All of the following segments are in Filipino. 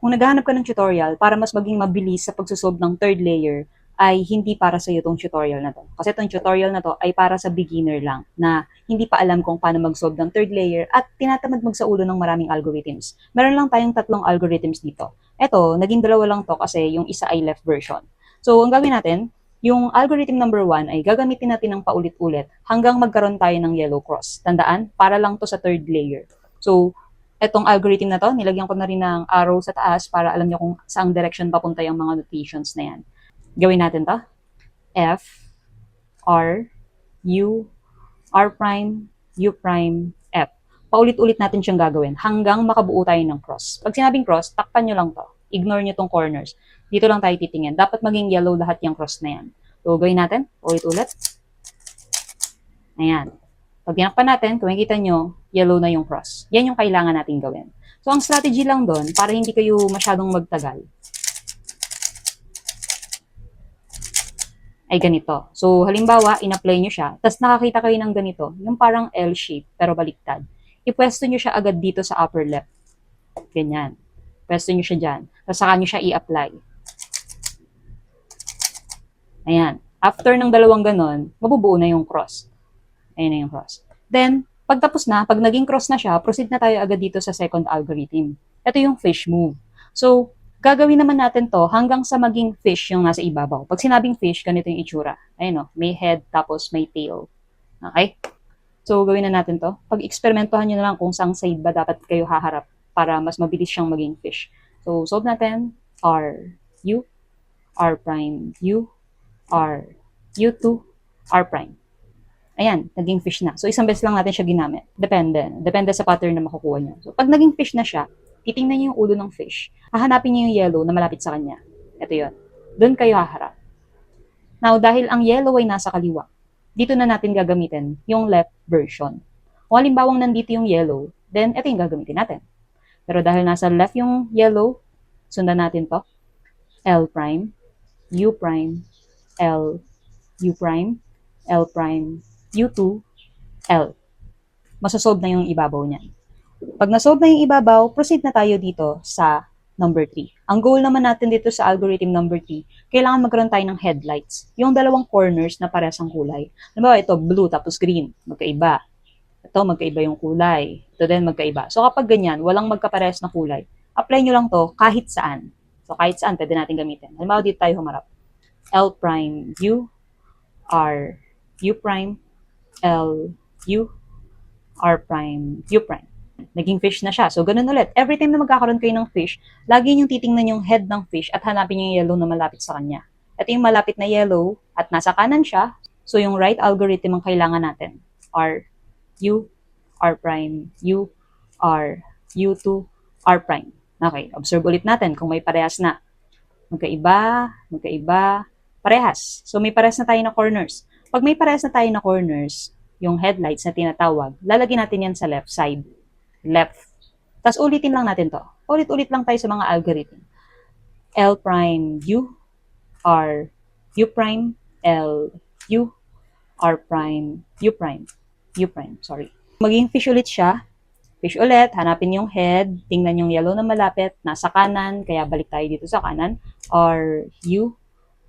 Kung naghahanap ka ng tutorial para mas maging mabilis sa pagsusolve ng third layer, ay hindi para sa iyo itong tutorial na to. Kasi itong tutorial na to ay para sa beginner lang na hindi pa alam kung paano mag-solve ng third layer at tinatamad magsaulo ng maraming algorithms. Meron lang tayong 3 algorithms dito. Ito, naging 2 lang to kasi yung isa ay left version. So, ang gawin natin, yung algorithm number 1 ay gagamitin natin ng paulit-ulit hanggang magkaroon tayo ng yellow cross. Tandaan, para lang to sa third layer. So, etong algorithm na to, nilagyan ko na rin ng arrow sa taas para alam nyo kung saang direction papunta yung mga notations na yan. Gawin natin to. F, R, U, R prime, U prime, F. Paulit-ulit natin siyang gagawin hanggang makabuo tayo ng cross. Pag sinabing cross, takpan nyo lang to. Ignore nyo tong corners. Dito lang tayo titingin. Dapat maging yellow lahat yung cross na yan. So, gawin natin. Ulit-ulit. Ayan. Pag tinakpan natin, kung makikita nyo, yellow na yung cross. Yan yung kailangan natin gawin. So, ang strategy lang doon, para hindi kayo masyadong magtagal, ay ganito. So, halimbawa, in-apply nyo siya, tapos nakakita kayo ng ganito, yung parang L shape, pero baliktad. Ipwesto nyo siya agad dito sa upper left. Ganyan. Pwesto nyo siya dyan. Tapos saka nyo siya i-apply. Ayan. After ng dalawang ganon, mabubuo na yung cross. Ayan na yung cross. Then, pagtapos na, pag naging cross na siya, proceed na tayo agad dito sa second algorithm. Ito yung fish move. So, gagawin naman natin to hanggang sa maging fish yung nasa ibabaw. Pag sinabing fish, ganito yung itsura. Ayun o, may head tapos may tail. Okay? So, gawin na natin to. Pag-eksperimentohan nyo na lang kung saan side ba dapat kayo haharap para mas mabilis siyang maging fish. So, solve natin. R, U, R prime, U, R, U2, R prime. Ayan, naging fish na. So, isang beses lang natin siya ginamit. Depende. Depende sa pattern na makukuha nyo. So, pag naging fish na siya, titingnan nyo yung ulo ng fish. Hahanapin nyo yung yellow na malapit sa kanya. Ito yun. Doon kayo haharap. Now, dahil ang yellow ay nasa kaliwa, dito na natin gagamitin yung left version. Kung halimbawang nandito yung yellow, then ito yung gagamitin natin. Pero dahil nasa left yung yellow, sundan natin to. L prime, U prime, L, U prime, L prime, U2, L. Masosolve na yung ibabaw niyan. Pag nasolve na yung ibabaw, proceed na tayo dito sa number 3. Ang goal naman natin dito sa algorithm number 3, kailangan magkaroon tayo ng headlights. Yung dalawang corners na parehas ang kulay. Halimbawa, ito blue tapos green, magkaiba. Ito, magkaiba yung kulay. Ito din, magkaiba. So kapag ganyan, walang magkaparehas na kulay, apply nyo lang to kahit saan. So kahit saan, pwede natin gamitin. Halimbawa, dito tayo humarap. L prime U, R, U prime, L, U, R prime, U prime. Naging fish na siya. So, ganun ulit. Every time na magkakaroon kayo ng fish, lagi niyong titingnan yung head ng fish at hanapin niyo yung yellow na malapit sa kanya. Ito yung malapit na yellow at nasa kanan siya. So, yung right algorithm ang kailangan natin. R, U, R prime, U, R, U2, R prime. Okay, observe ulit natin kung may parehas na. Magkaiba, magkaiba, parehas. So, may parehas na tayo na corners. Pag may parehas na tayo na corners, yung headlights na tinatawag, lalagyan natin yan sa left side. Left. Tapos ulitin lang natin to. Ulit-ulit lang tayo sa mga algorithm. L prime U, R, U prime, L, U, R prime, U prime, U prime, sorry. Maging fish ulit siya. Fish ulit, hanapin yung head, tingnan yung yellow na malapit, nasa kanan, kaya balik tayo dito sa kanan. R, U,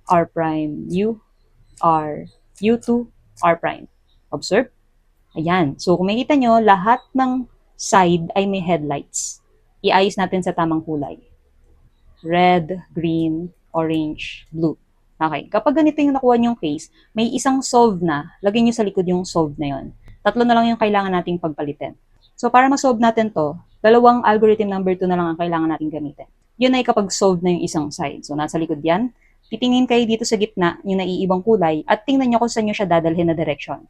R prime, U, R, U2, R prime. Observe. Ayan. So, kung makikita nyo, lahat ng side ay may headlights. Iayos natin sa tamang kulay. Red, green, orange, blue. Okay. Kapag ganito yung nakuha nyong case, may isang solve na. Lagyan nyo sa likod yung solve na yon. 3 na lang yung kailangan nating pagpalitin. So, para ma-solve natin to, 2 algorithm number 2 na lang ang kailangan nating gamitin. Yun ay kapag solve na yung isang side. So, nasa likod yan. Titingin kayo dito sa gitna, yung naiibang kulay, at tingnan nyo kung saan nyo siya dadalhin na direction.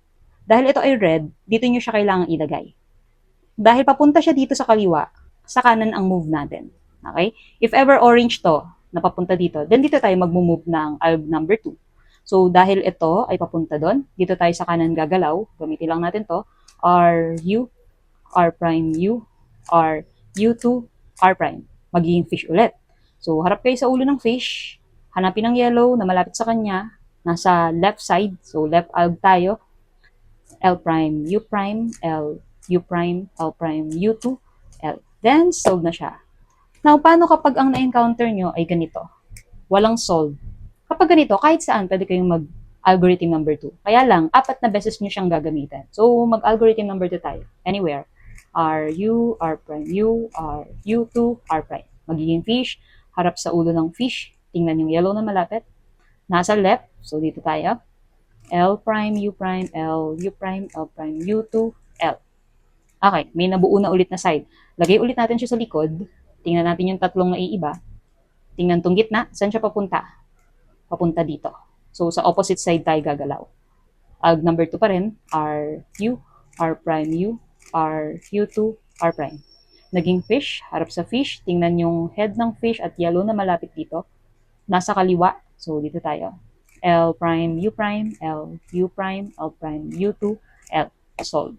Dahil ito ay red, dito nyo siya kailangang ilagay. Dahil papunta siya dito sa kaliwa, sa kanan ang move natin. Okay? If ever orange to, na papunta dito, then dito tayo mag-move ng alg number 2. So, dahil ito ay papunta doon, dito tayo sa kanan gagalaw, gamitin lang natin to, R, U, R prime, U, R, U2, R prime. Magiging fish ulit. So, harap kayo sa ulo ng fish, hanapin ang yellow na malapit sa kanya, nasa left side, so left alg tayo, L prime, U prime, L, U prime, L prime, U2, L. Then, solve na siya. Now, paano kapag ang na-encounter nyo ay ganito? Walang solve. Kapag ganito, kahit saan, pwede kayong mag-algorithm number 2. Kaya lang, 4 na beses nyo siyang gagamitin. So, mag-algorithm number 2 tayo. Anywhere. R, U, R prime, U, R, U2, R prime. Magiging fish, harap sa ulo ng fish. Tingnan yung yellow na malapit. Nasa left, so dito tayo. L prime, U prime, L, U prime, L prime, U2, L. Okay, may nabuo na ulit na side. Lagay ulit natin siya sa likod. Tingnan natin yung tatlong naiiba. Tingnan tong gitna, saan siya papunta? Papunta dito. So, sa opposite side tayo gagalaw. Alg number 2 pa rin, R, U, R prime, U, R, U2, R prime. Naging fish, harap sa fish. Tingnan yung head ng fish at yellow na malapit dito. Nasa kaliwa, so dito tayo. L prime, U prime, L, U prime, L prime, U2, L. Solve.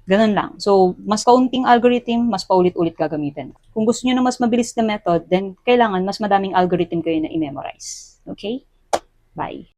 Ganun lang. So, mas kaunting algorithm, mas paulit-ulit gagamitin. Kung gusto nyo na mas mabilis na method, then kailangan mas madaming algorithm kayo na i-memorize. Okay? Bye.